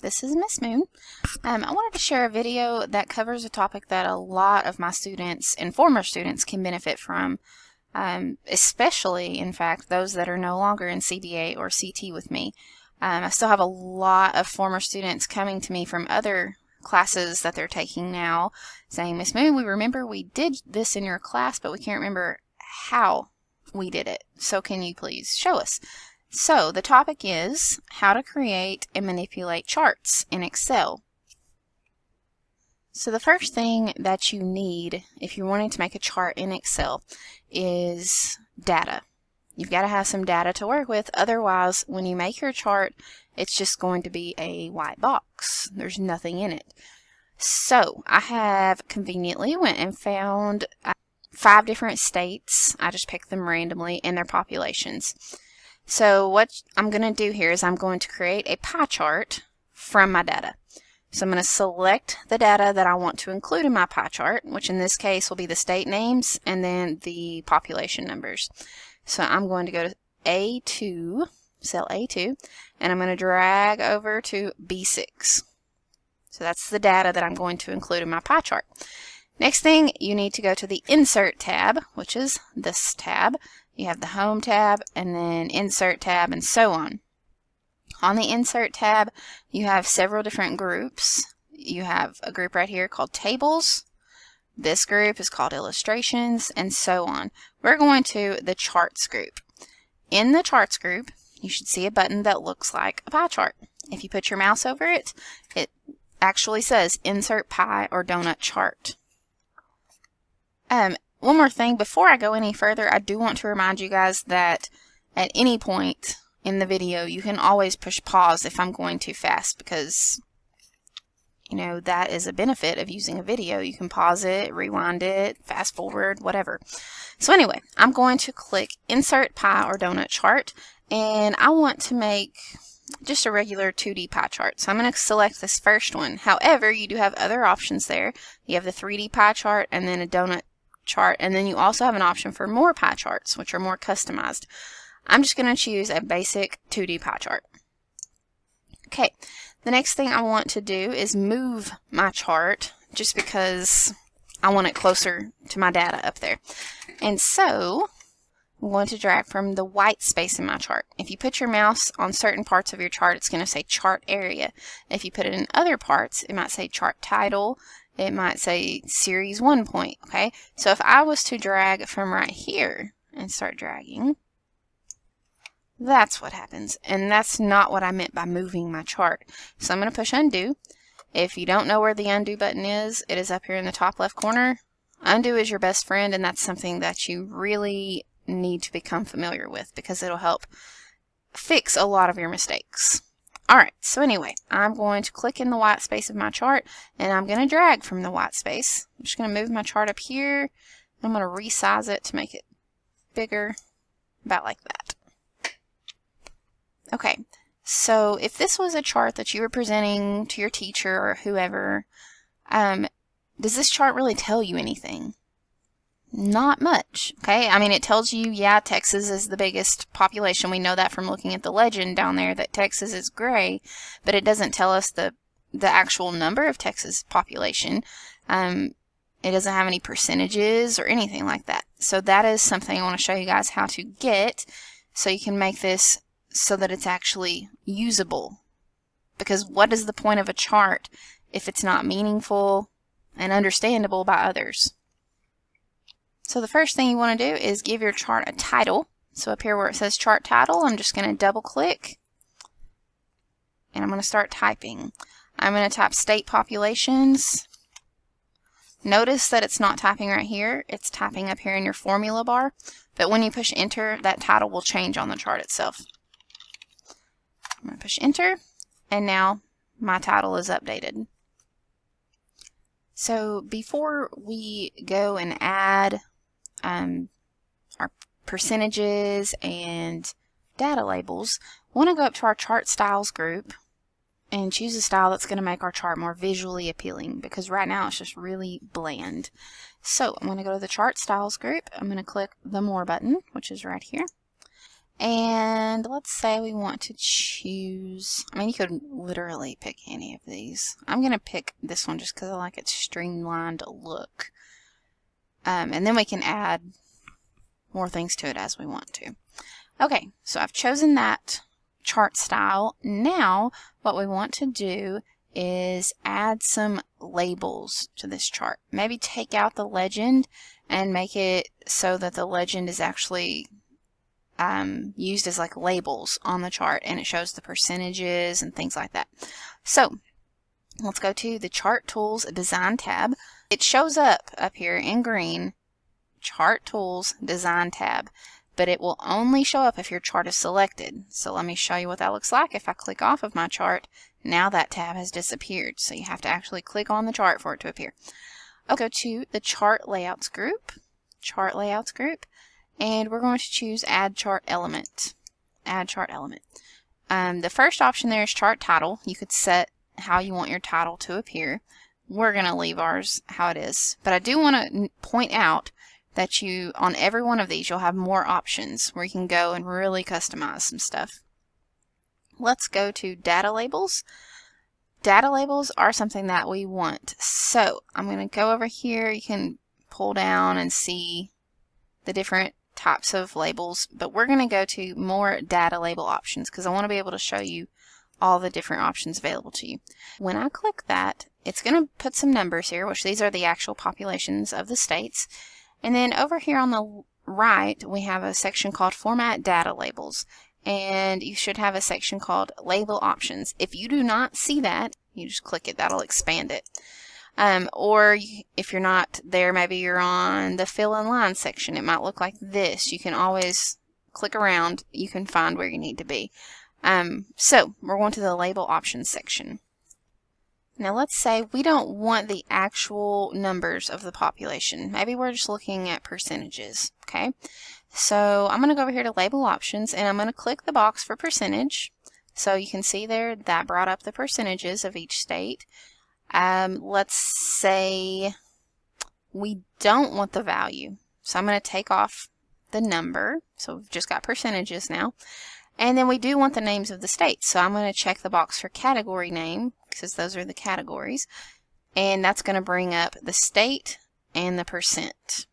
this is Miss Moon. I wanted to share a video that covers a topic that a lot of my students and former students can benefit from, especially, in fact, those that are no longer in CDA or CT with me. I still have a lot of former students coming to me from other classes that they're taking now saying, Miss Moon, we remember we did this in your class, but we can't remember how we did it. So can you please show us? So the topic is how to create and manipulate charts in Excel. So the first thing that you need if you're wanting to make a chart in Excel is data. You've got to have some data to work with, otherwise when you make your chart it's just going to be a white box. There's nothing in it. So I have conveniently went and found 5 different states. I just picked them randomly and their populations. So what I'm going to do here is I'm going to create a pie chart from my data. So I'm going to select the data that I want to include in my pie chart, which in this case will be the state names and then the population numbers. So I'm going to go to A2, cell A2, and I'm going to drag over to B6. So that's the data that I'm going to include in my pie chart. Next thing, you need to go to the Insert tab, which is this tab. You have the Home tab, and then Insert tab, and so on. On the Insert tab, you have several different groups. You have a group right here called Tables. This group is called Illustrations, and so on. We're going to the Charts group. In the Charts group, you should see a button that looks like a pie chart. If you put your mouse over it, it actually says Insert Pie or Donut Chart. One more thing, before I go any further, I do want to remind you guys that at any point in the video, you can always push pause if I'm going too fast, because, you know, that is a benefit of using a video. You can pause it, rewind it, fast forward, whatever. So anyway, I'm going to click Insert Pie or Donut Chart, and I want to make just a regular 2D pie chart. So I'm going to select this first one. However, you do have other options there. You have the 3D pie chart and then a donut chart, and then you also have an option for more pie charts, which are more customized. I'm just going to choose a basic 2D pie chart. Okay, the next thing I want to do is move my chart just because I want it closer to my data up there. And so I'm going to drag from the white space in my chart. If you put your mouse on certain parts of your chart, it's going to say chart area. If you put it in other parts, it might say chart title. It might say series 1 point, okay? So if I was to drag from right here and start dragging, that's what happens. And that's not what I meant by moving my chart. So I'm going to push undo. If you don't know where the undo button is, it is up here in the top left corner. Undo is your best friend, and that's something that you really need to become familiar with because it'll help fix a lot of your mistakes. Alright, so anyway, I'm going to click in the white space of my chart, and I'm going to drag from the white space. I'm just going to move my chart up here. I'm going to resize it to make it bigger, about like that. Okay, so if this was a chart that you were presenting to your teacher or whoever, does this chart really tell you anything? Not much, okay? I mean, it tells you, yeah, Texas is the biggest population. We know that from looking at the legend down there that Texas is gray, but it doesn't tell us the actual number of Texas population. It doesn't have any percentages or anything like that. So that is something I want to show you guys how to get so you can make this so that it's actually usable. Because what is the point of a chart if it's not meaningful and understandable by others? So the first thing you want to do is give your chart a title. So up here where it says chart title, I'm just going to double click and I'm going to start typing. I'm going to type state populations. Notice that it's not typing right here, it's typing up here in your formula bar, but when you push enter, that title will change on the chart itself. I'm going to push enter, and now my title is updated. So before we go and add our percentages and data labels, we want to go up to our chart styles group and choose a style that's going to make our chart more visually appealing, because right now it's just really bland. So I'm going to go to the chart styles group. I'm going to click the more button, which is right here, And let's say we want to choose, I mean, you could literally pick any of these. I'm going to pick this one just because I like its streamlined look. And then we can add more things to it as we want to. Okay, so I've chosen that chart style. Now, what we want to do is add some labels to this chart. Maybe take out the legend and make it so that the legend is actually used as like labels on the chart, and it shows the percentages and things like that. So let's go to the Chart Tools Design tab. It shows up here in green, Chart Tools Design tab, but it will only show up if your chart is selected. So let me show you what that looks like. If I click off of my chart, now that tab has disappeared. So you have to actually click on the chart for it to appear. I'll go to the Chart Layouts group, and we're going to choose Add Chart Element. Add Chart Element. The first option there is Chart Title. You could set how you want your title to appear. We're going to leave ours how it is. But I do want to point out that on every one of these, you'll have more options where you can go and really customize some stuff. Let's go to Data Labels. Data labels are something that we want. So I'm going to go over here. You can pull down and see the different types of labels, but we're going to go to more data label options because I want to be able to show you all the different options available to you. When I click that, it's going to put some numbers here, which these are the actual populations of the states. And then over here on the right, we have a section called Format Data Labels, and you should have a section called Label Options. If you do not see that, you just click it. That'll expand it. Or if you're not there, maybe you're on the Fill in Line section. It might look like this. You can always click around. You can find where you need to be. So we're going to the Label Options section. Now let's say we don't want the actual numbers of the population. Maybe we're just looking at percentages. Okay, so I'm going to go over here to Label Options, and I'm going to click the box for percentage. So you can see there that brought up the percentages of each state. Let's say we don't want the value. So I'm going to take off the number. So we've just got percentages now. And then we do want the names of the states. So I'm going to check the box for category name because those are the categories. And that's going to bring up the state and the percent.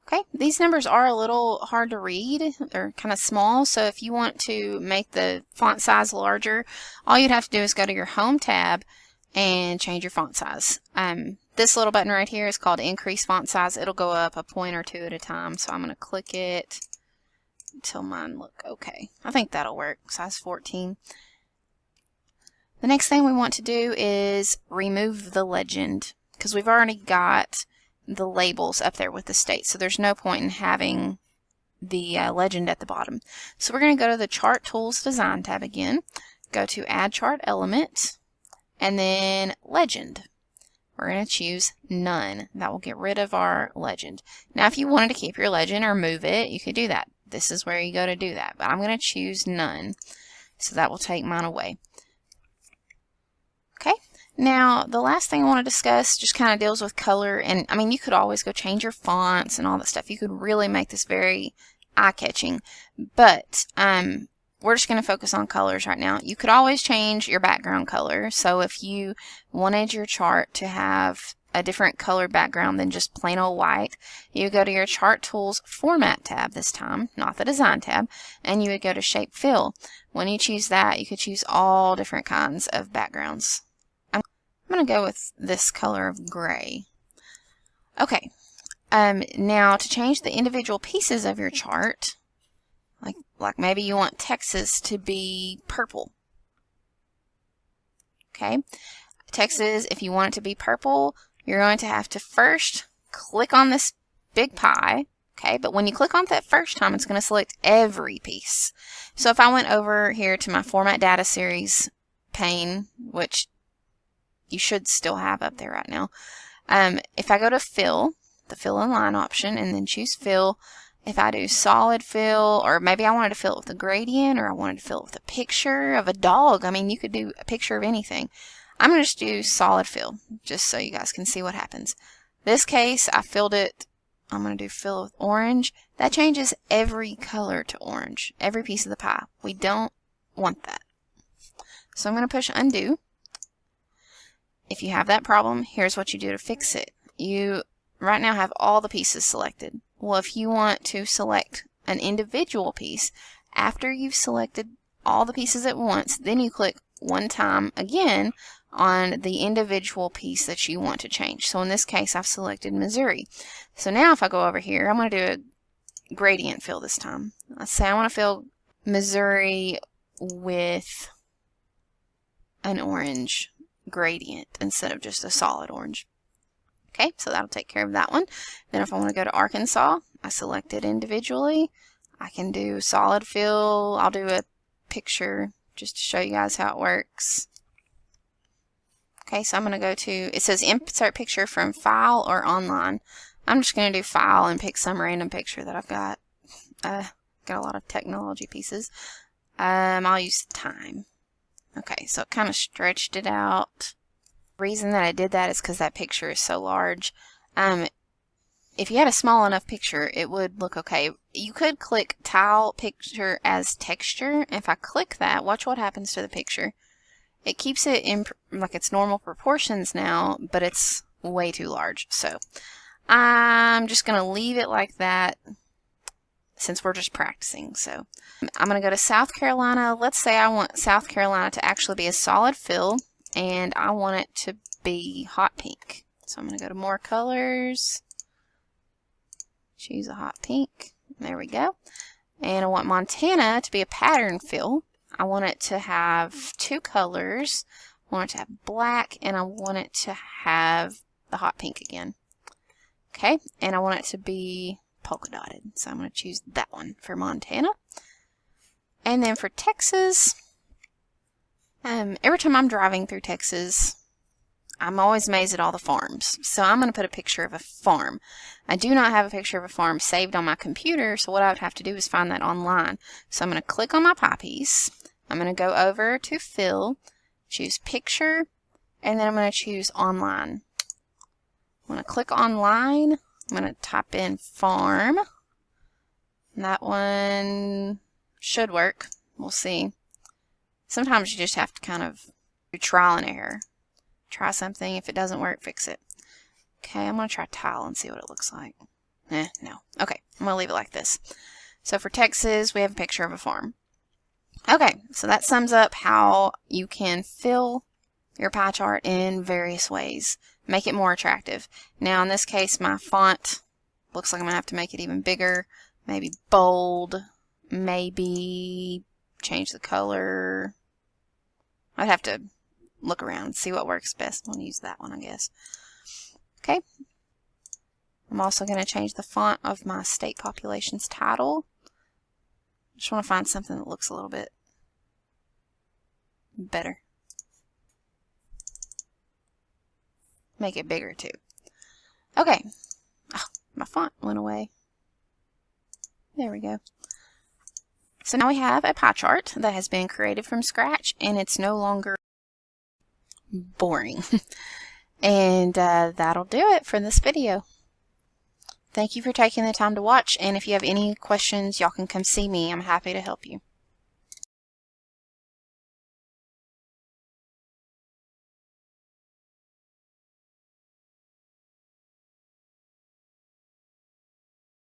Okay, these numbers are a little hard to read. They're kind of small. So if you want to make the font size larger, all you'd have to do is go to your Home tab and change your font size. This little button right here is called Increase Font Size. It'll go up a point or two at a time. So I'm going to click it until mine look okay. I think that'll work. Size 14. The next thing we want to do is remove the legend because we've already got the labels up there with the state. So there's no point in having the legend at the bottom. So we're going to go to the Chart Tools Design tab again. Go to Add Chart Element. And then legend. We're going to choose none. That will get rid of our legend. Now if you wanted to keep your legend or move it, you could do that. This is where you go to do that. But I'm going to choose none. So that will take mine away. Okay. Now the last thing I want to discuss just kind of deals with color. And I mean, you could always go change your fonts and all that stuff. You could really make this very eye-catching. But we're just going to focus on colors right now. You could always change your background color. So if you wanted your chart to have a different color background than just plain old white, you would go to your Chart Tools Format tab this time, not the Design tab, and you would go to Shape Fill. When you choose that, you could choose all different kinds of backgrounds. I'm going to go with this color of gray. Okay, now to change the individual pieces of your chart, like maybe you want Texas to be purple. Okay, Texas, if you want it to be purple, you're going to have to first click on this big pie. Okay, but when you click on that first time, it's going to select every piece. So if I went over here to my Format Data Series pane, which you should still have up there right now, if I go to Fill, the Fill in Line option, and then choose Fill, if I do solid fill, or maybe I wanted to fill it with a gradient, or I wanted to fill it with a picture of a dog. I mean, you could do a picture of anything. I'm going to just do solid fill, just so you guys can see what happens. This case, I filled it I'm going to do fill with orange. That changes every color to orange, every piece of the pie. We don't want that. So I'm going to push undo. If you have that problem, here's what you do to fix it. You right now have all the pieces selected. Well, if you want to select an individual piece, after you've selected all the pieces at once, then you click one time again on the individual piece that you want to change. So in this case, I've selected Missouri. So now if I go over here, I'm going to do a gradient fill this time. Let's say I want to fill Missouri with an orange gradient instead of just a solid orange. Okay, so that'll take care of that one. Then if I want to go to Arkansas, I select it individually. I can do solid fill. I'll do a picture just to show you guys how it works. Okay, so I'm going to go to, it says insert picture from file or online. I'm just going to do file and pick some random picture that I've got. Got a lot of technology pieces. I'll use time. Okay, so it kind of stretched it out. The reason that I did that is because that picture is so large. If you had a small enough picture, it would look okay. You could click tile picture as texture. If I click that, watch what happens to the picture. It keeps it in like its normal proportions now, but it's way too large. So I'm just going to leave it like that since we're just practicing. So I'm going to go to South Carolina. Let's say I want South Carolina to actually be a solid fill, and I want it to be hot pink. So I'm going to go to more colors, choose a hot pink. There we go. And I want Montana to be a pattern fill. I want it to have two colors. I want it to have black, and I want it to have the hot pink again. Okay, and I want it to be polka dotted. So I'm going to choose that one for Montana. And then for Texas, every time I'm driving through Texas, I'm always amazed at all the farms. So I'm going to put a picture of a farm. I do not have a picture of a farm saved on my computer, so what I would have to do is find that online. So I'm going to click on my pie piece. I'm going to go over to fill, choose picture, and then I'm going to choose online. I'm going to click online. I'm going to type in farm. And that one should work. We'll see. Sometimes you just have to kind of do trial and error. Try something. If it doesn't work, fix it. Okay, I'm going to try tile and see what it looks like. No. Okay, I'm going to leave it like this. So for Texas, we have a picture of a farm. Okay, so that sums up how you can fill your pie chart in various ways. Make it more attractive. Now in this case, my font looks like I'm going to have to make it even bigger. Maybe bold. Maybe change the color. I'd have to look around and see what works best. I'm going to use that one, I guess. Okay. I'm also going to change the font of my state population's title. Just want to find something that looks a little bit better. Make it bigger too. Okay. Oh, my font went away. There we go. So now we have a pie chart that has been created from scratch, and it's no longer boring. And that'll do it for this video. Thank you for taking the time to watch, and if you have any questions, y'all can come see me. I'm happy to help you.